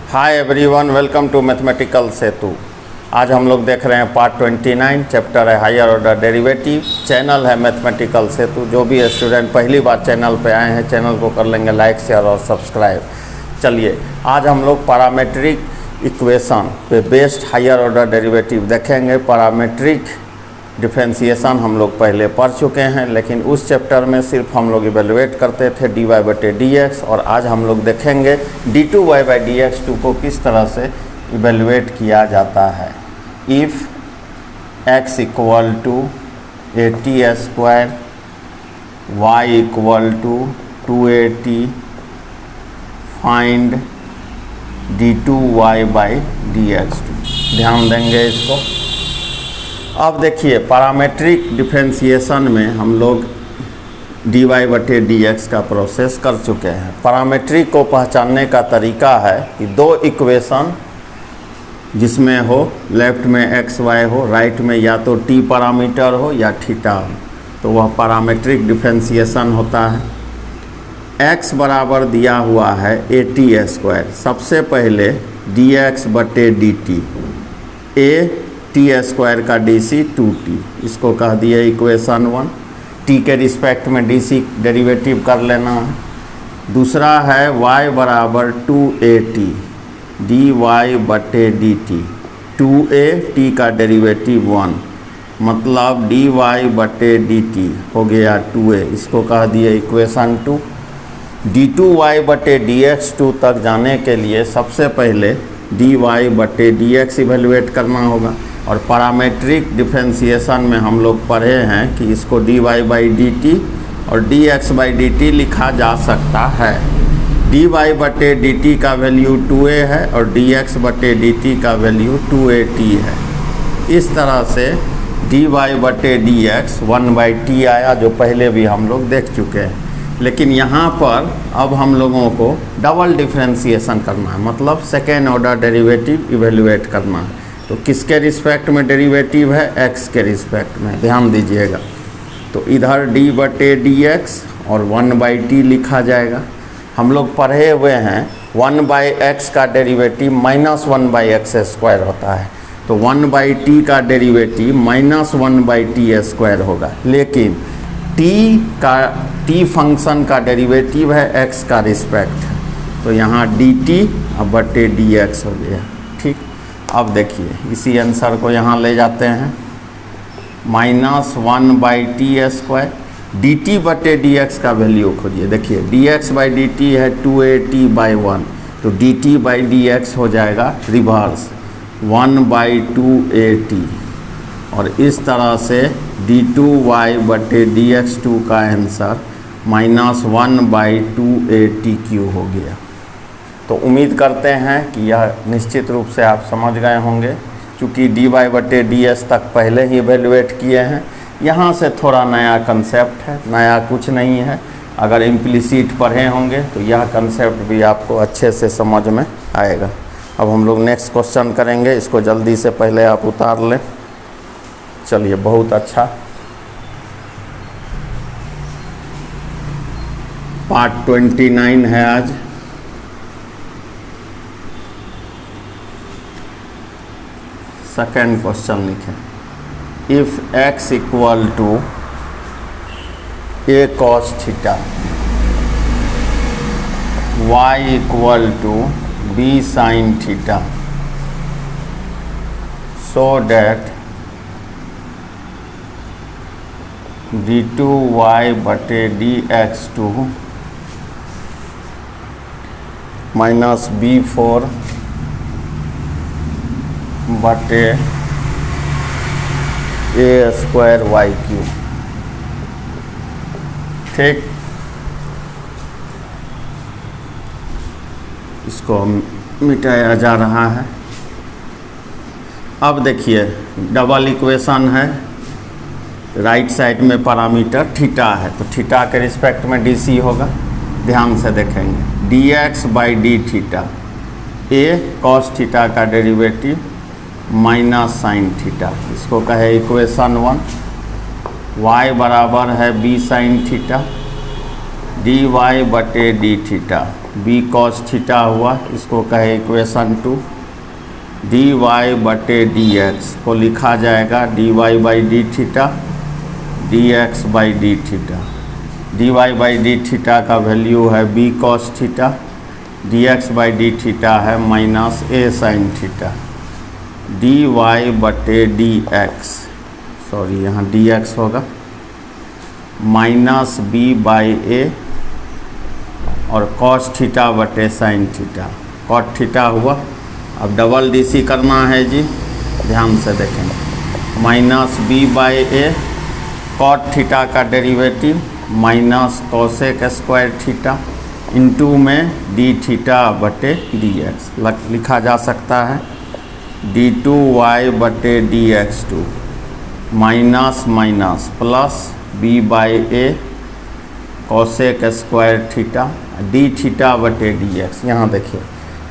Hi everyone, welcome to mathematical Setu. आज हम लोग देख रहे हैं पार्ट 29, चैप्टर है हायर ऑर्डर डेरिवेटिव। चैनल है मैथमेटिकल सेतु। जो भी स्टूडेंट पहली बार चैनल पे आए हैं, चैनल को कर लेंगे लाइक, शेयर और सब्सक्राइब। चलिए, आज हम लोग पैरामेट्रिक इक्वेशन पे बेस्ड हायर ऑर्डर डेरिवेटिव देखेंगे। पैरामेट्रिक डिफरेंशिएशन हम लोग पहले पढ़ चुके हैं, लेकिन उस चैप्टर में सिर्फ हम लोग इवेलुएट करते थे dy/dx, और आज हम लोग देखेंगे d2y/dx2 को किस तरह से इवेलुएट किया जाता है। If x equal to at² y equal to 2at, find d2y/dx2। ध्यान देंगे इसको। अब देखिए, पैरामेट्रिक डिफरेंशिएशन में हम लोग dy/dx का प्रोसेस कर चुके हैं। पैरामेट्रिक को पहचानने का तरीका है कि दो इक्वेशन जिसमें हो, लेफ्ट में x y हो, राइट में या तो t पैरामीटर हो या थीटा हो, तो वह पैरामेट्रिक डिफरेंशिएशन होता है। x बराबर दिया हुआ है at²। सबसे पहले dx/dt, a t² का dc 2t, इसको कह दिए इक्वेशन 1। t के रिस्पेक्ट में dc डेरिवेटिव कर लेना है। दूसरा है y बराबर 2at, dy/dt, 2a t का डेरिवेटिव 1, मतलब dy/dt हो गया 2a, इसको कह दिए इक्वेशन 2। d2y/dx2 तक जाने के लिए सबसे पहले dy/dx इवेलुएट करना होगा। और पैरामेट्रिक डिफरेंशिएशन में हम लोग पढ़े हैं कि इसको dy/dt और dx/dt लिखा जा सकता है। dy/dt का वैल्यू 2a है और dx/dt का वैल्यू 2at है। इस तरह से dy/dx 1/t आया, जो पहले भी हम लोग देख चुके हैं। लेकिन यहाँ पर अब हम लोगों को डबल डिफरेंशिएशन करना है, मतलब सेकेंड ऑर्डर डेरिवेटिव इवेलुएट करना है। तो किसके रिस्पेक्ट में डेरिवेटिव है? x के रिस्पेक्ट में। ध्यान दीजिएगा। तो इधर d/dx और 1/t लिखा जाएगा। हम लोग पढ़े हुए हैं 1/x का डेरिवेटिव -1/x² होता है, तो 1/t का डेरिवेटिव -1/t² होगा। लेकिन t फंक्शन का डेरिवेटिव है x का रिस्पेक्ट, तो यहाँ dt/dx हो गया। ठीक, अब देखिए, इसी आंसर को यहाँ ले जाते हैं। -1/t², dt/dx का वैल्यू खोजिए। देखिए, dx/dt है 2at/1, तो dt/dx हो जाएगा रिवर्स 1/2at, और इस तरह से d2y/dx2 का आंसर -1/2at³ हो गया। तो उम्मीद करते हैं कि यह निश्चित रूप से आप समझ गए होंगे। चूँकि dy/ds तक पहले ही इवेलुएट किए हैं, यहाँ से थोड़ा नया कंसेप्ट है, नया कुछ नहीं है। अगर इम्प्लिसिट पढ़े होंगे तो यह कंसेप्ट भी आपको अच्छे से समझ में आएगा। अब हम लोग नेक्स्ट क्वेश्चन करेंगे, इसको जल्दी से पहले आप उतार लें। चलिए, बहुत अच्छा। पार्ट 29 है आज। सेकेंड क्वेश्चन लिखें। If x equal to a cos theta, y equal to b sin theta, so that d2y/dx2 minus b4/a² y³। ठीक, इसको मिटाया जा रहा है। अब देखिए, डबल इक्वेशन है। राइट साइड में पैरामीटर थीटा है, तो थीटा के रिस्पेक्ट में dc होगा। ध्यान से देखेंगे, dx/dθ, a cos थीटा का डेरिवेटिव -sin थीटा, इसको कहे इक्वेशन 1। y बराबर है b sin theta, dy/d theta B cos theta हुआ, इसको कहे इक्वेशन 2। डी वाई बटे डी एक्स को लिखा जाएगा D Y by D theta D X by D theta. D Y by D theta का वैल्यू है B cos theta, D X by D theta है minus A sine theta. D Y बटे D x, sorry यहाँ D x होगा, minus B by ए और cos theta बटे sine theta, cot theta हुआ। अब डबल डी सी करना है जी, ध्यान से देखें। Minus B by A cot theta का derivative minus cosec square theta into में डी थीटा बटे डी एक्स लिखा जा सकता है। डी टू वाई बटे D X two minus minus plus B by A cosec square theta D theta बटे D X. यहाँ देखिए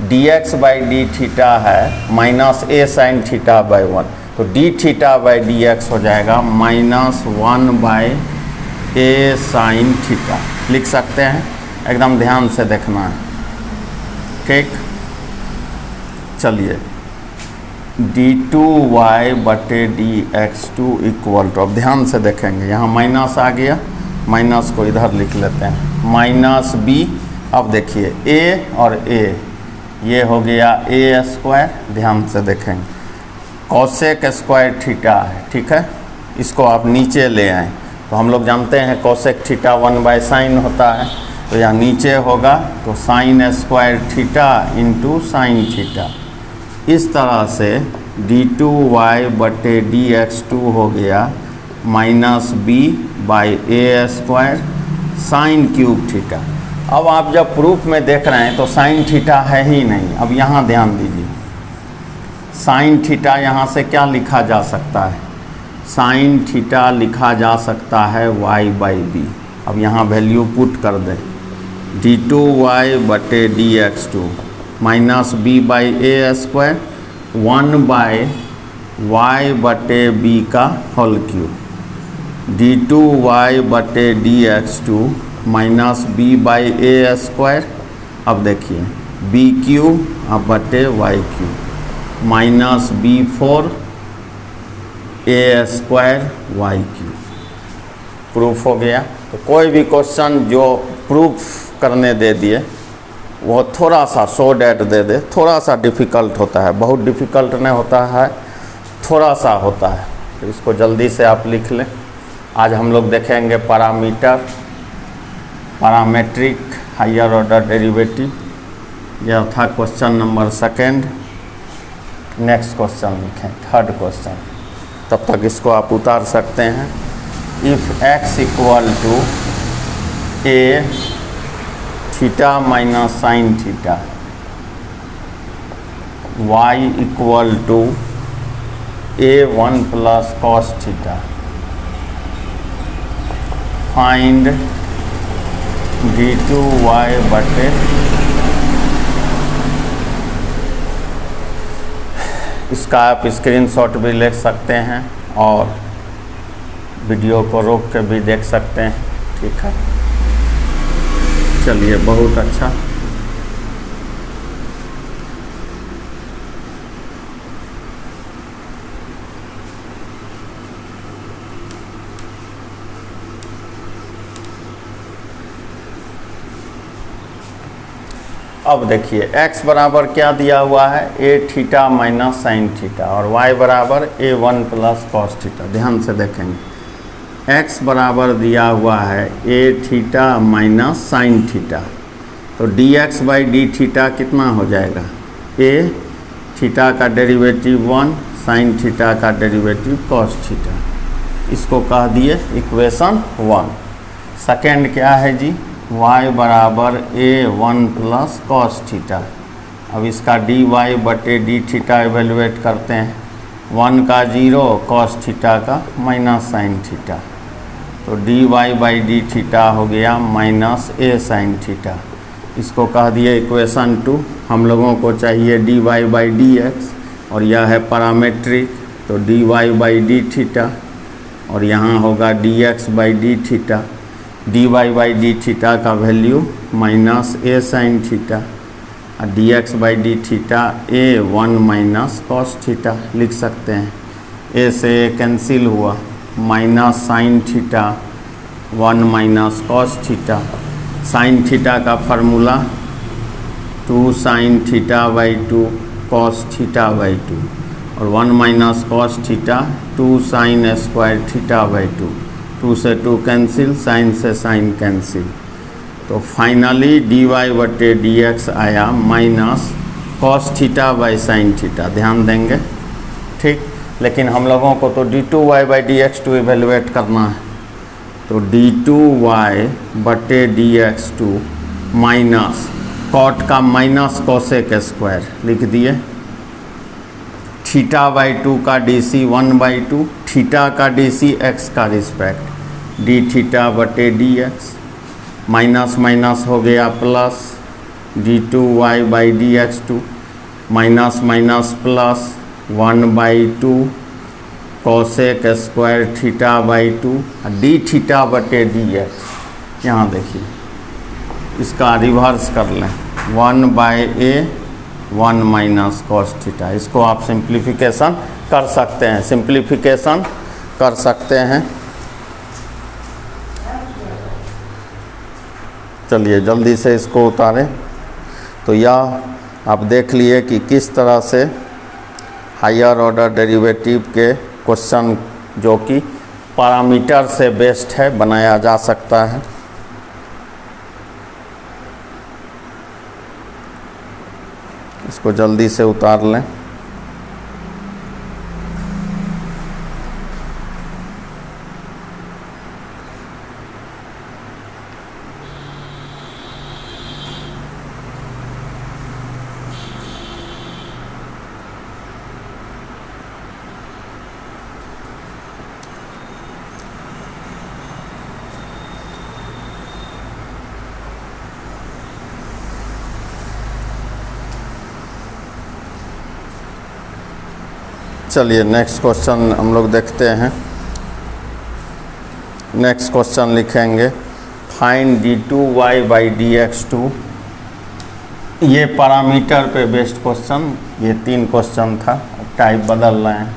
D X by D theta है minus A sine theta by 1, तो D theta by D X हो जाएगा minus 1 by A sine theta लिख सकते हैं। एकदम ध्यान से देखना है, ठीक। चलिए डी टू वाई बटे D X two equal to, अब ध्यान से देखेंगे यहाँ माइनस आ गया, माइनस को इधर लिख लेते हैं, माइनस बी। अब देखिए ए और ए, ये हो गया ए स्क्वायर, ध्यान से देखेंगे कोसेक स्क्वायर थीटा है, ठीक है। इसको आप नीचे ले आएँ तो हम लोग जानते हैं कोसेक थीटा 1 बाई साइन होता है, तो यहाँ नीचे होगा तो sine square theta into sine theta. इस तरह से डी टू वाई बटे डी एक्स टू हो गया minus B by A square sine cube theta. अब आप जब प्रूफ में देख रहे हैं तो साइन थीटा है ही नहीं। अब यहाँ ध्यान दीजिए, साइन थीटा यहाँ से क्या लिखा जा सकता है, साइन थीटा लिखा जा सकता है वाई बाई बी। अब यहाँ वैल्यू पुट कर दें, डी टू वाई बटे D X two minus B by A square 1 by Y बटे बी का whole cube. D two Y बटे D X two minus B by A square, अब देखिए बी क्यूब अब बटे Y cube minus B 4 A square Y cube. Proof हो गया। तो कोई भी क्वेश्चन जो प्रूफ करने दे दिए वो थोड़ा सा सो डेट दे दे, थोड़ा सा डिफ़िकल्ट होता है, बहुत डिफ़िकल्ट नहीं होता है, थोड़ा सा होता है, तो इसको जल्दी से आप लिख लें। आज हम लोग देखेंगे parameter, parametric higher order derivative. यह था क्वेश्चन नंबर 2। नेक्स्ट क्वेश्चन लिखें, 3rd क्वेश्चन। तब तक इसको आप उतार सकते हैं। If X equal to A theta minus sine theta, Y equal to A1 plus cos theta, find D two Y बटे, इसका आप स्क्रीनशॉट भी ले सकते हैं और वीडियो को रोक के भी देख सकते हैं, ठीक है। चलिए बहुत अच्छा। अब देखिए x बराबर क्या दिया हुआ है, ए थीटा माइनस साइन थीटा, और y बराबर A1 प्लस कॉस थीटा। ध्यान से देखेंगे x बराबर दिया हुआ है ए थीटा माइनस साइन थीटा, तो dx बाई डी थीटा कितना हो जाएगा, ए थीटा का डेरिवेटिव 1 साइन थीटा का डेरिवेटिव कॉस थीटा। इसको कह दिए इक्वेशन 1। सेकेंड क्या है जी, y बराबर A1 प्लस कॉस थीटा। अब इसका dy बटे डी थीटा एवेलुएट करते हैं, 1 का 0 कॉस थीटा का माइनस साइन थीटा, तो dy बाई डी थीटा हो गया माइनस ए साइन थीटा। इसको कह दिए इक्वेशन 2। हम लोगों को चाहिए dy बाई डी एक्स, और यह है पैरामेट्रिक, तो dy बाई डी थीटा, और यहाँ होगा dx by D theta. dy by D theta का value minus A sine theta, D X by D theta A 1 minus cos theta लिख सकते हैं। ए से कैंसिल हुआ, minus sine theta 1 minus cos theta. Sine theta का formula 2 sine theta by 2 cos theta by 2, और 1 minus cos theta 2 sine square theta by 2। 2 से 2 cancel, sign से sine cancel, तो फाइनली डी वाई बटे D X आया minus cos theta by sine theta. ध्यान देंगे, ठीक। लेकिन हम लोगों को तो D two Y by D X two evaluate करना है, तो डी टू वाई बटे D X two minus cot का माइनस कोसेक स्क्वायर लिख दिए, थीटा बाई 2 का डी सी 1/2, थीटा का डी सी एक्स का रिस्पेक्ट, डी थीटा बटे डी एक्स, माइनस माइनस हो गया plus, D two Y by D X two, minus minus plus 1/2 cosec square theta by 2, D theta बटे D X. यहाँ देखिए, इसका reverse कर लें, 1/a 1 माइनस कॉस थीटा। इसको आप सिंप्लीफिकेशन कर सकते हैं, सिंप्लीफिकेशन कर सकते हैं। चलिए जल्दी से इसको उतारें। तो यह आप देख लिए कि किस तरह से हायर ऑर्डर डेरिवेटिव के क्वेश्चन जो कि पैरामीटर से बेस्ड है बनाया जा सकता है। इसको जल्दी से उतार लें। चलिए नेक्स्ट क्वेश्चन हम लोग देखते हैं। नेक्स्ट क्वेश्चन लिखेंगे, find D two Y by D X two. ये पैरामीटर पे बेस्ड क्वेश्चन, ये 3 क्वेश्चन था, टाइप बदल रहे हैं।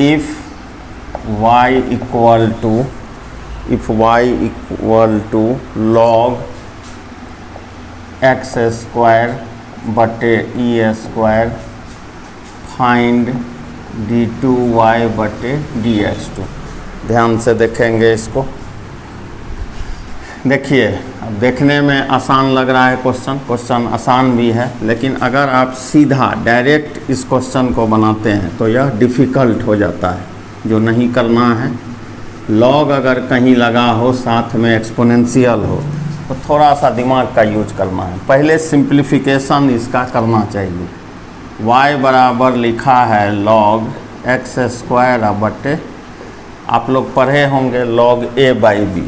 If Y equal to log X square बटे E square, find D two Y बटे डी एक्स टू। ध्यान से देखेंगे इसको। देखिए, अब देखने में आसान लग रहा है क्वेश्चन आसान भी है, लेकिन अगर आप सीधा डायरेक्ट इस क्वेश्चन को बनाते हैं तो यह डिफ़िकल्ट हो जाता है। जो नहीं करना है, लॉग अगर कहीं लगा हो साथ में एक्सपोनेंशियल हो तो थोड़ा सा दिमाग का यूज करना है। पहले सिंप्लीफिकेशन इसका करना चाहिए। y बराबर लिखा है लॉग एक्स स्क्वायर बटे, आप लोग पढ़े होंगे log a by B,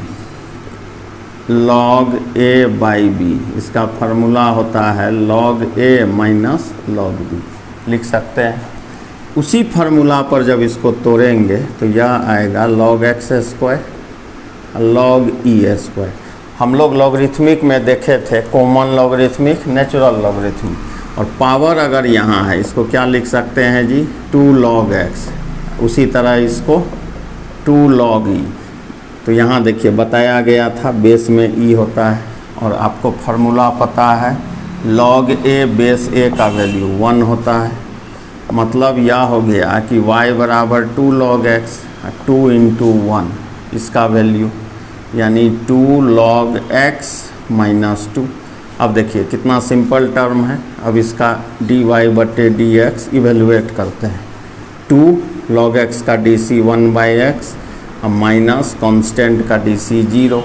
log a by B. इसका फार्मूला होता है log a minus log b, लिख सकते हैं। उसी फार्मूला पर जब इसको तोड़ेंगे तो यह आएगा log X square log E square. हम लोग लॉगरिथमिक में देखे थे, कॉमन लॉगरिथमिक, नेचुरल लॉगरिथमिक, और पावर अगर यहाँ है इसको क्या लिख सकते हैं जी, 2 log x। उसी तरह इसको 2 log e। तो यहाँ देखिए बताया गया था बेस में e होता है, और आपको फार्मूला पता है log a बेस a का वैल्यू 1 होता है। मतलब यह हो गया कि y बराबर 2 log x 2 × 1 इसका वैल्यू, यानी 2 log x माइनस 2। अब देखिए कितना सिंपल टर्म है। अब इसका डी वाई बटे डी एक्स इवेलुएट करते हैं। 2 log x का डी सी 1/x, अब माइनस कॉन्स्टेंट का डी सी 0,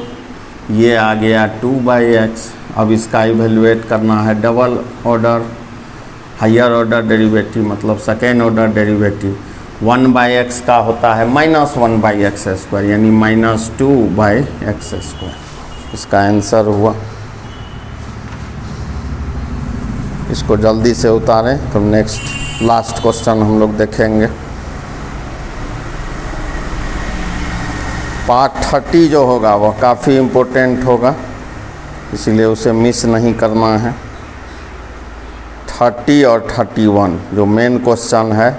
ये आ गया 2/x। अब इसका इवेलुएट करना है double order, higher order derivative, मतलब सेकेंड ऑर्डर डेरिवेटिव। 1/x का होता है -1/x स्क्वायर, यानी -2/x स्क्वायर। इसका आंसर हुआ। इसको जल्दी से उतारें। तो नेक्स्ट लास्ट क्वेश्चन हम लोग देखेंगे। पार्ट 30 जो होगा वह काफ़ी इम्पोर्टेंट होगा। इसलिए उसे मिस नहीं करना है। 30 और 31 जो मेन क्वेश्चन है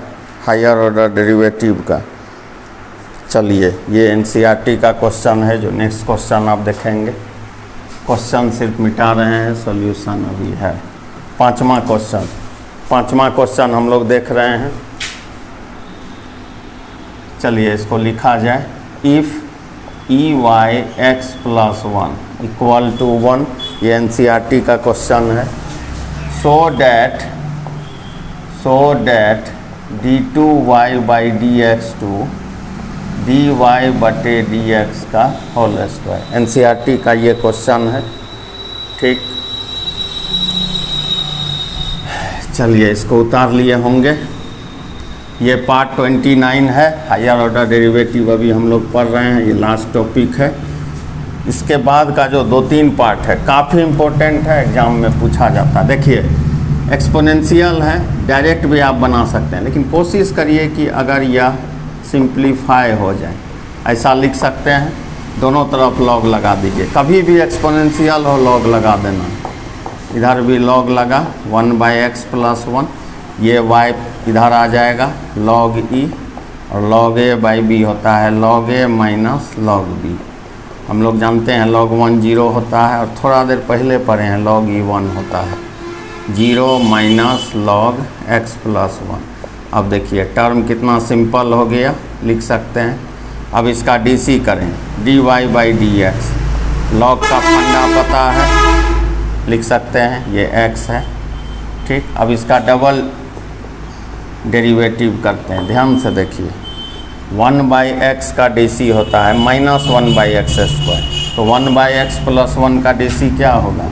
हायर ऑर्डर डेरिवेटिव का। चलिए ये एनसीईआरटी का क्वेश्चन है जो नेक्स्ट क्वेश्चन आप देखेंगे। क्वेश्चन सिर्फ मिटा रहे हैं, सॉल्यूशन अभी है। पांचवा क्वेश्चन हम लोग देख रहे हैं। चलिए इसको लिखा जाए। इफ़ EYX + 1 = 1, ये एनसीईआरटी का क्वेश्चन है। सो डैट d2y/dx dy/dx का होल स्क्वायर। एनसीईआरटी का ये क्वेश्चन है। ठीक, चलिए इसको उतार लिए होंगे। ये पार्ट 29 है, हायर ऑर्डर डेरिवेटिव अभी हम लोग पढ़ रहे हैं, ये लास्ट टॉपिक है। इसके बाद का जो 2-3 पार्ट है काफ़ी इम्पोर्टेंट है, एग्जाम में पूछा जाता है। देखिए एक्सपोनेंशियल है, डायरेक्ट भी आप बना सकते हैं, लेकिन कोशिश करिए कि अगर यह सिंप्लीफाई हो जाए, ऐसा लिख सकते हैं। दोनों तरफ लॉग लगा दीजिए, कभी भी एक्सपोनेंशियल हो लॉग लगा देना। इधर भी लॉग लगा 1/x + 1, ये y इधर आ जाएगा log e, और log a/b होता है log a - log b। हम लोग जानते हैं log 1 0 होता है, और थोड़ा देर पहले पढ़े हैं log e 1 होता है, 0 - log x + 1। अब देखिए टर्म कितना सिंपल हो गया, लिख सकते हैं। अब इसका DC करें, dy/dx। log का फंडा पता है, लिख सकते हैं, ये x है। ठीक, अब इसका डबल डेरिवेटिव करते हैं। ध्यान से देखिए, 1/x का DC होता है -1/x²। तो 1/x + 1 का DC क्या होगा?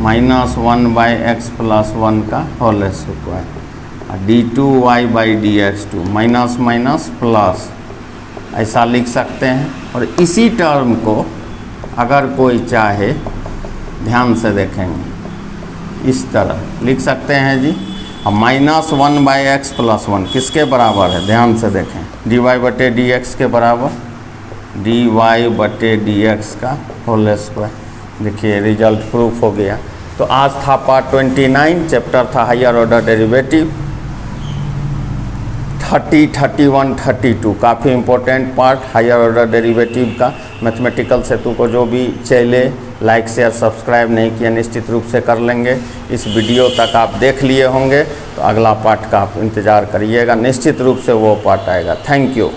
-1/x + 1 का whole square. d2y/dx minus plus, ऐसा लिख सकते हैं। और इसी टर्म को अगर कोई चाहे, ध्यान से देखेंगे, इस तरह लिख सकते हैं जी। अब -1/x + 1 किसके बराबर है? ध्यान से देखें, dy/dx के बराबर, dy/dx का होल स्क्वायर। देखिए रिजल्ट प्रूफ हो गया। तो आज था पार्ट 29, चैप्टर था हायर ऑर्डर डेरिवेटिव। 30, 31, 32 काफ़ी important part higher order derivative का। मैथमेटिकल सेतु को जो भी चैले लाइक शेयर सब्सक्राइब नहीं किया, निश्चित रूप से कर लेंगे। इस वीडियो तक आप देख लिए होंगे, तो अगला पार्ट का आप इंतज़ार करिएगा, निश्चित रूप से वो पार्ट आएगा। Thank you.